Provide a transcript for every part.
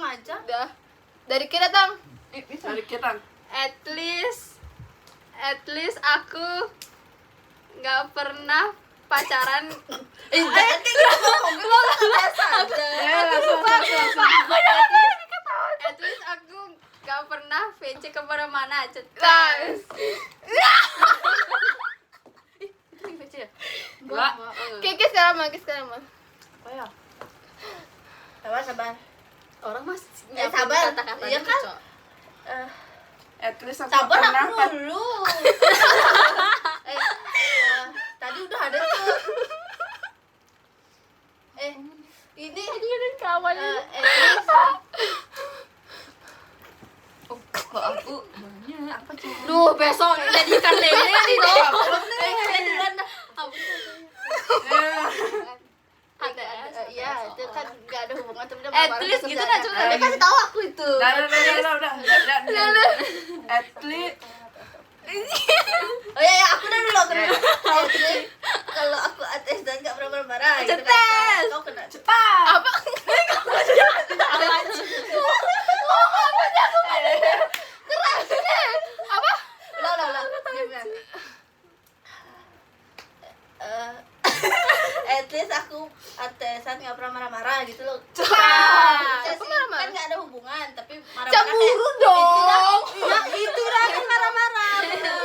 Tang aja. Udah. Dari kita Tang. Dari kita. At least aku nggak pernah pacaran. Jangan kayak gitu ngomong. Biasa aja. Langsung. At least aku nggak pernah VC kemana-mana. Guys. Itu VC ya? Enggak. Kiki sekarang mah. Oh ya. Sabar. Orang mas sabar. kata-kata Iya kan? Cok. At least aku Sabar pernah aku dulu. Tadi udah ada tuh. Ini kawannya. Kok aku banyak apa coba? Duh, besok jadi ikan lele nih dong. iya, itu kan enggak ada hubungan tapi dia At marah-marah least ke gitu kerjaan. nah, Cuk. Dia kasih tahu aku itu. Udah. At least Oh iya, aku dulu. Kalau aku ates dan enggak pernah marah-marah gitu kan. Cetes. Kau kena cepat. Apa? Apa? Ulah. Diam. At least aku atesan nggak pernah marah-marah gitu loh. Aku marah-marah. Kan nggak ada hubungan tapi marah-marah. Cemburu dong. Itu dah kan marah-marah. Bener.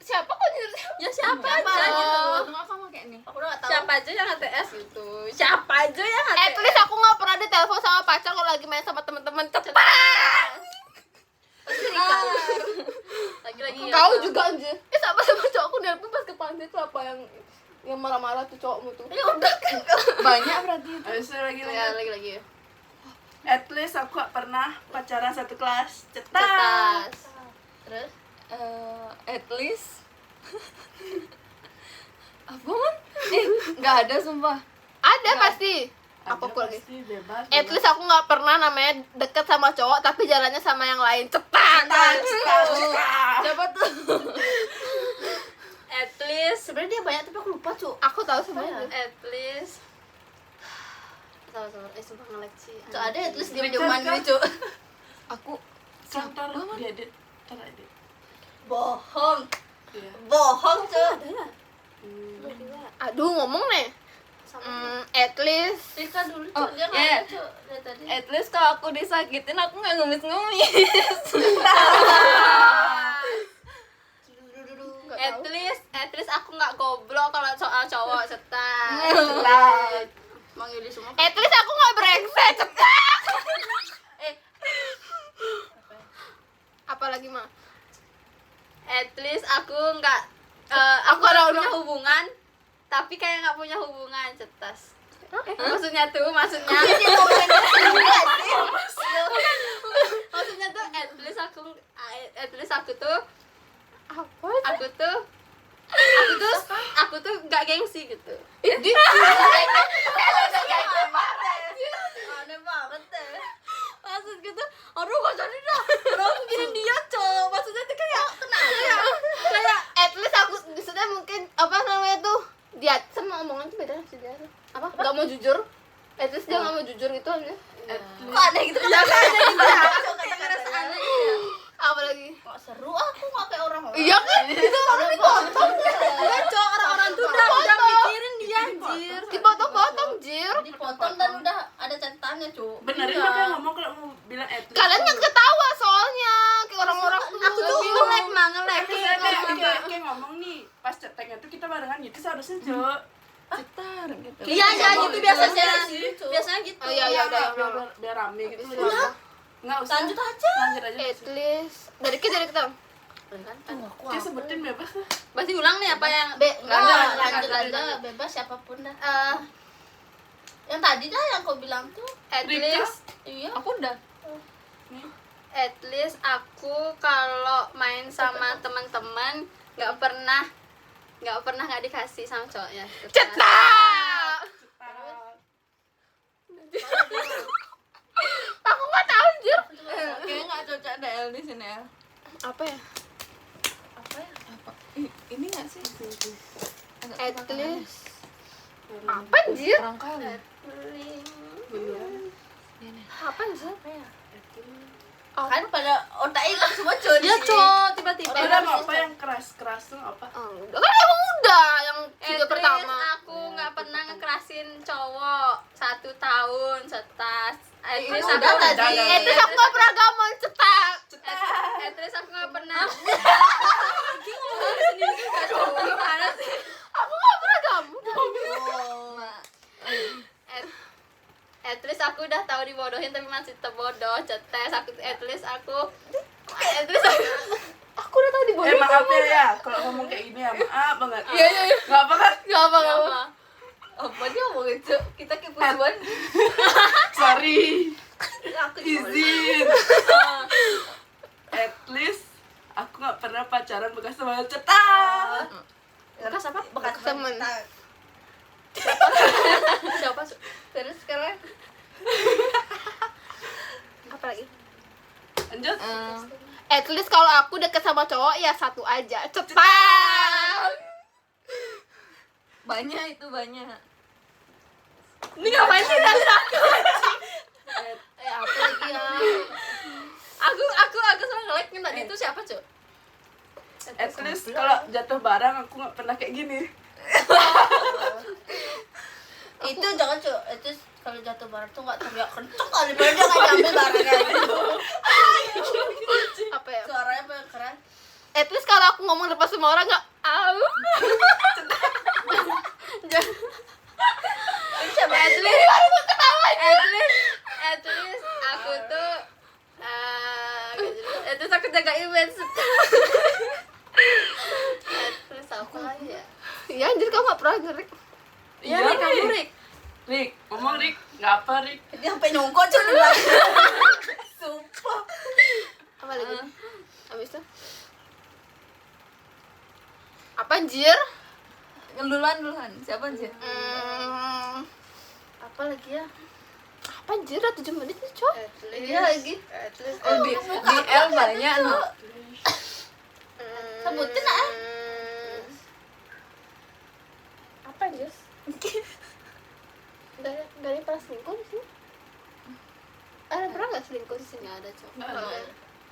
Siapa kok nyuruh? Ya siapa Siapa? aja gitu. Enggak kamu kayak nih. Aku udah nggak tahu. Siapa aja yang ATS gitu. Siapa aja yang ATS. At least aku nggak pernah ditelepon sama pacar kalau lagi main sama teman-teman. Cepat. Lagi-lagi. Kau juga anjir. Sama cowokku nelpon pas ke pantai itu apa yang marah-marah tuh cowokmu tuh. Ya udah kan. Banyak berarti itu. Habis itu lagi. lagi. At least aku gak pernah pacaran satu kelas. Cetas. Cetas. Terus At least apa man? Nggak ada sumpah. Ada pasti. Apa Ada aku lagi? pasti bebas. At least aku nggak pernah namanya deket sama cowok tapi jalannya sama yang lain. Cepat. siapa tuh? At least. Sebenarnya dia banyak tapi aku lupa, Cuk. Aku tahu semuanya. At least. Sabar. Sumpah nge-lag sih. Cuk, ada at least diam-diaman gini, Cuk. Aku Contoh diedit. Teredit. Bohong. Iya. Bohong, Cuk. aduh ngomong nih. At least Rika dulu, Cuk. Oh, Dia nggak iya. ada, Cuk. Dari tadi. At least kalau aku disakitin aku nggak ngemis-ngemis. At least aku nggak goblok kalau soal cowok cetas. Manggil di semua. At least aku nggak brengsek. Cepat. Apalagi mah? At least aku nggak Aku aku nggak ada punya hubungan tapi kayak nggak punya hubungan cetas. Maksudnya tuh maksudnya tuh at least aku tuh nggak gengsi gitu. Aneh banget deh. Maksud gitu, aduh gak jadi dah. Aduh aku gini dia cowok. Maksudnya tuh kayak Kayak at least aku maksudnya mungkin apa namanya tuh dia sama omongan tuh beda sih dia. Apa? Gak mau jujur. At least dia nggak mau jujur gitu aja. Kok aneh gitu kan? kayak ngerasa aneh gitu ya. Apalagi? Kok seru aku nggak kayak orang-orang. Iya kan? Itu orang dipotong. Iya cowok orang-orang tuh udah mikirin dia anjir. Dipotong-potong jir. Dipotong dan udah ada catatannya, Cuk. Benerin Iya. makanya ngomong kalau mau bilang at least. Kalian yang ketawa soalnya kayak orang-orang Aku tuh nge-lag nge-lag. Kayak ngomong nih pas ceteknya tuh kita barengan gitu seharusnya Cuk. cetar gitu. Iya gitu biasanya. Iya, Cuk. Biasanya gitu. Oh iya udah. biar rame gitu. Udah. Nggak usah. Lanjut aja. Lanjut aja. At least dari kita Dia sebutin bebas lah. Berarti ulang nih apa yang Lanjut aja bebas siapapun dah. Yang tadi dah yang kau bilang tuh. at Rika? least Iya. aku udah. at least aku kalau main sama teman-teman nggak pernah nggak dikasih sama cowoknya. Cetar. Aku nggak tahu anjir. Kayaknya nggak cocok ada L di sini ya. Apa ya? Apa ya? Apa? Ini nggak sih? Agak At kurang least. Apa anjir? kurang kali. Beneran. Ya Apa sih? Kan pada otak hilang semua cowok. Dia cowok tiba-tiba. Udah mau apa yang keras tuh apa? Kan emang udah yang video Terus pertama. aku nggak pernah ngekerasin cowok 1 tahun setas. Terus Kan aku udah tadi. Terus aku gak pernah gamon cetak. terus aku nggak pernah. Gimana sih? Aku gak pernah gamon. At least aku udah tahu dibodohin tapi masih terbodoh. Cetes aku at least aku Aku udah tahu di bawah. Maaf ya, kalau ngomong kayak gini ya maaf banget. Iya. Nggak apa kan? Gak apa. Apa dia ngomongin Cuk? Kita kepusuan. Sorry. Aku Izin. At least aku nggak pernah pacaran bekas teman cetak. bekas apa? bekas Temen. Siapa? Terus sekarang Apa lagi? Lanjut. At least kalau aku deket sama cowok ya 1 aja. Cetak. Banyak itu banyak. Ini ngapain sih dari aku? apa lagi ya? Aku selalu nge-like tadi itu siapa, Cuk? At least kalau jatuh barang aku nggak pernah kayak gini. Itu jangan Cuk. Itu kalau jatuh barang tuh nggak teriak kenceng kali baru dia nggak nyampe barangnya gitu. Apa ya? Suaranya paling keren. At least kalau aku ngomong depan semua orang gak au. Siapa? At least aku tuh itu aku jaga event. Terus apa lagi ya? Ya anjir kamu gak pernah ngerik. Iya nih kamu Rik. Rik, ngomong Rik, nggak apa Rik. Dia sampai nyongkok Cuk di belakang. Sumpah. Apa lagi? Habis itu? Apa anjir? Duluan. Siapa sih? Apa lagi ya? Apa anjir? Udah 7 menit nih, Cok. Iya lagi. Di L banyak no. Sebutin ah. Apa anjir? Gak ada yang pernah selingkuh di sini? Ada pernah gak selingkuh di sini? Nggak ada, Cuk.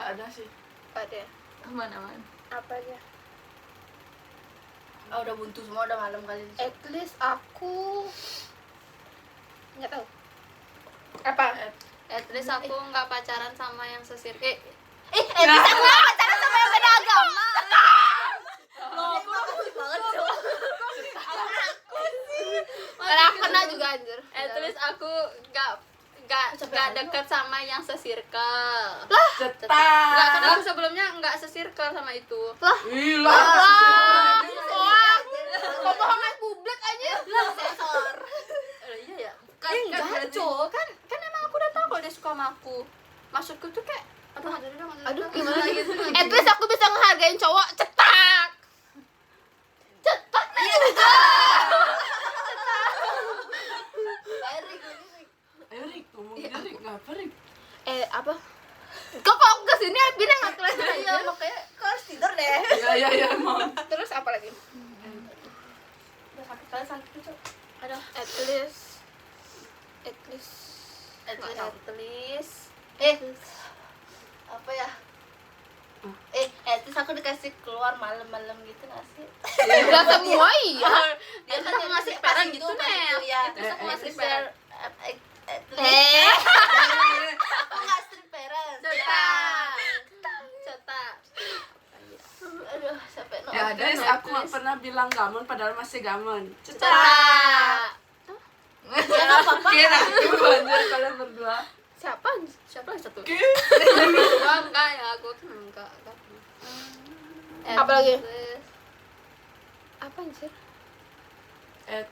Ada sih. Ada ya? Aman. Apa aja? Udah buntu semua, udah malam kali ini. At least aku nggak tahu. Apa? At least aku nggak pacaran sama yang sesirke. Bisa gue pacaran sama yang beda agama. banget Cuk. Kalau aku pernah juga anjir. At least aku nggak dekat sama yang sesirkel. Cetak. Nggak, karena aku sebelumnya nggak sesirkel sama itu. Gila. Pembohongan publik aja. Sensor. Iya ya. Enggak, Cuk. Kan emang aku udah tahu kalau dia suka sama aku. Maksudku tuh kayak Aduh gimana gitu. At least aku bisa ngehargain cowok. Cetak. Cetak nih. Ayo Rik, ngomong dia Rik, ngapa Rik? Apa? Kok kesini Albin yang nggak kelihatan Iya, aja. makanya kau harus tidur deh. Iya emang. Terus apa lagi? Udah sakit kali sakit Cuk. Aduh, at least. At least. Apa ya? At least aku dikasih keluar malam-malam gitu nggak sih? Enggak semua iya. Dia kan aku ngasih peran gitu, Nel. Ya. Terus aku ngasih At peran. least aku nggak strip parent. Cetak. Aduh, sampai no. Ya guys, aku nggak pernah bilang gamon padahal masih gamon. Cetak. Cetak. Ya nggak apa-apa. Kira itu anjir kalian berdua. Siapa? Siapa yang satu? Oke. Enggak ya, aku kan enggak. Apa lagi? Terus, Apa anjir? At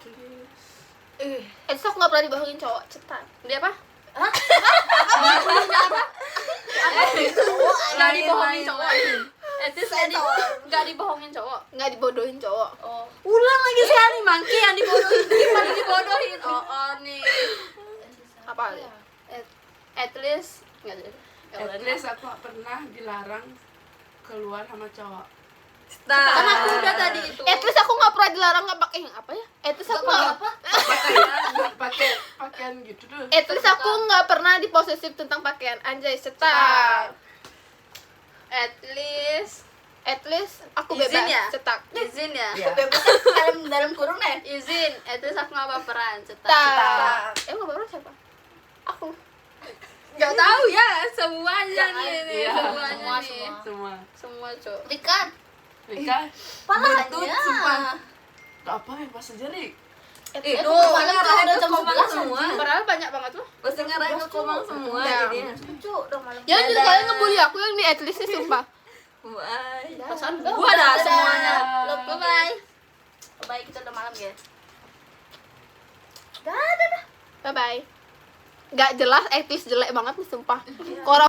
least. At least aku nggak pernah dibohongin cowok. Cetak. dia apa? Hah? Enggak dibohongin cowok. At least enggak dibohongin cowok. Nggak dibodohin cowok. Oh. Ulang lagi sekali, Mangki yang dibodohin. Gimana dibodohin? Oh, nih. Apa lagi? At least enggak jadi. At least aku nggak pernah dilarang keluar sama cowok. Kan aku udah tadi itu. At least aku nggak pernah dilarang nggak pakai yang apa ya? At least aku nggak pakaian gitu tuh. At least aku nggak pernah diposesif tentang pakaian. Anjay, cetak. At least aku Izin bebas. ya? Cetak. Izin ya. Bebas dalam kurung nih. Izin. Itu aku nggak baperan. Cetak. Cetak. Nggak apa-apa siapa? Aku. Nggak tahu ya semuanya nih. Iya. Semuanya nih. Semua. Semua cok. Rikan. Rika, Palanya. sumpah. gak apa ya pas aja Rik. Itu malam tuh ngarahin udah ke jam komang 11 semua. Padahal banyak banget loh. Pasti ngarahin ke komang semua Ya. jadinya. Lucu udah malam. Ya jadi kalian ngebully aku yang di at least nih sumpah. Bye. Pesan Udah, gua dah dadah. semuanya. Bye bye. Bye, kita udah malam ya. Dadah. Bye bye. Gak jelas, at least jelek banget nih sumpah. Kalau